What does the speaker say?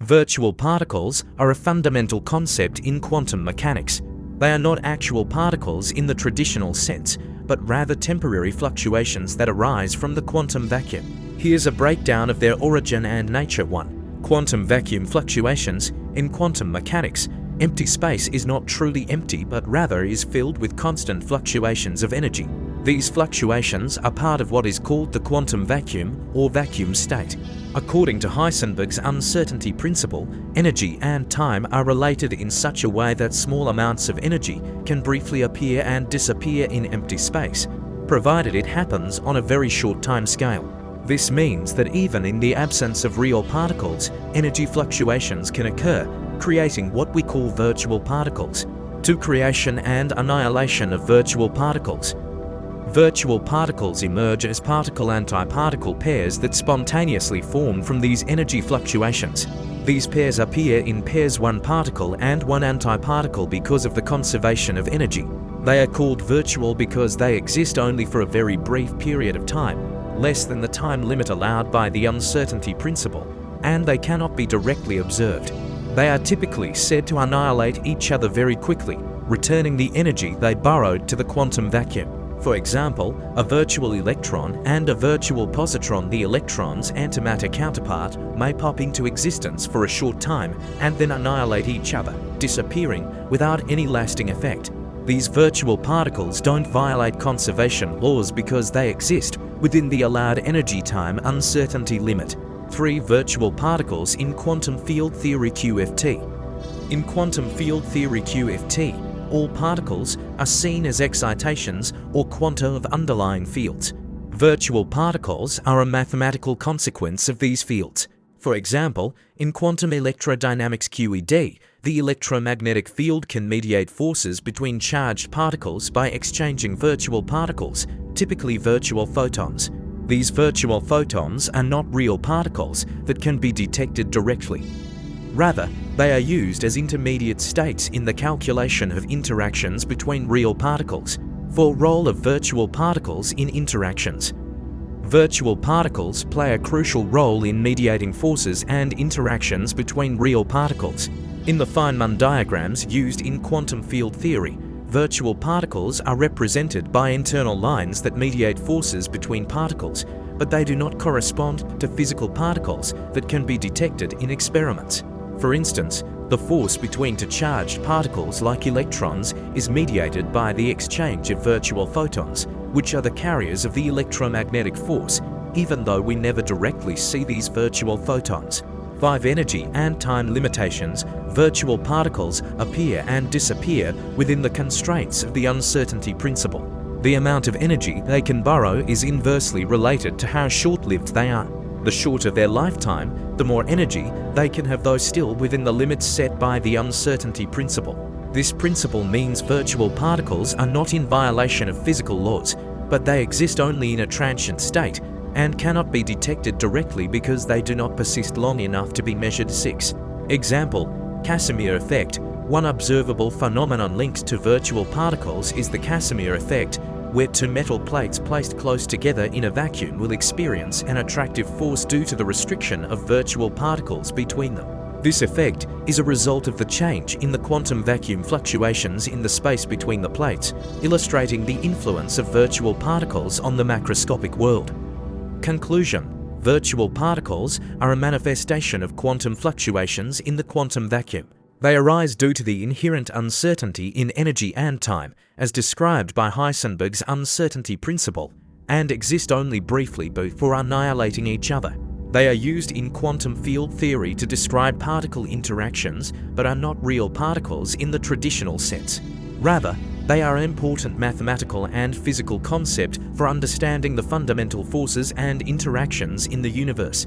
Virtual particles are a fundamental concept in quantum mechanics. They are not actual particles in the traditional sense, but rather temporary fluctuations that arise from the quantum vacuum. Here's a breakdown of their origin and nature. 1. Quantum vacuum fluctuations. In quantum mechanics, empty space is not truly empty but rather is filled with constant fluctuations of energy. These fluctuations are part of what is called the quantum vacuum or vacuum state. According to Heisenberg's uncertainty principle, energy and time are related in such a way that small amounts of energy can briefly appear and disappear in empty space, provided it happens on a very short time scale. This means that even in the absence of real particles, energy fluctuations can occur, creating what we call virtual particles. 2. Creation and annihilation of virtual particles. Virtual particles emerge as particle-antiparticle pairs that spontaneously form from these energy fluctuations. These pairs appear in pairs one particle and one antiparticle because of the conservation of energy. They are called virtual because they exist only for a very brief period of time, less than the time limit allowed by the uncertainty principle, and they cannot be directly observed. They are typically said to annihilate each other very quickly, returning the energy they borrowed to the quantum vacuum. For example, a virtual electron and a virtual positron, the electron's antimatter counterpart, may pop into existence for a short time and then annihilate each other, disappearing without any lasting effect. These virtual particles don't violate conservation laws because they exist within the allowed energy-time uncertainty limit. 3. Virtual particles in quantum field theory QFT. In quantum field theory QFT, all particles are seen as excitations or quanta of underlying fields. Virtual particles are a mathematical consequence of these fields. For example, in quantum electrodynamics QED, the electromagnetic field can mediate forces between charged particles by exchanging virtual particles, typically virtual photons. These virtual photons are not real particles that can be detected directly. Rather, they are used as intermediate states in the calculation of interactions between real particles. 4. Role of virtual particles in interactions. Virtual particles play a crucial role in mediating forces and interactions between real particles. In the Feynman diagrams used in quantum field theory, virtual particles are represented by internal lines that mediate forces between particles, but they do not correspond to physical particles that can be detected in experiments. For instance, the force between two charged particles like electrons is mediated by the exchange of virtual photons, which are the carriers of the electromagnetic force, even though we never directly see these virtual photons. 5. Energy and time limitations. Virtual particles appear and disappear within the constraints of the uncertainty principle. The amount of energy they can borrow is inversely related to how short-lived they are. The shorter their lifetime, the more energy they can have, though still within the limits set by the uncertainty principle. This principle means virtual particles are not in violation of physical laws, but they exist only in a transient state and cannot be detected directly because they do not persist long enough to be measured. 6. Example: Casimir effect. One observable phenomenon linked to virtual particles is the Casimir effect, where two metal plates placed close together in a vacuum will experience an attractive force due to the restriction of virtual particles between them. This effect is a result of the change in the quantum vacuum fluctuations in the space between the plates, illustrating the influence of virtual particles on the macroscopic world. Conclusion: virtual particles are a manifestation of quantum fluctuations in the quantum vacuum. They arise due to the inherent uncertainty in energy and time, as described by Heisenberg's uncertainty principle, and exist only briefly before annihilating each other. They are used in quantum field theory to describe particle interactions, but are not real particles in the traditional sense. Rather, they are an important mathematical and physical concept for understanding the fundamental forces and interactions in the universe.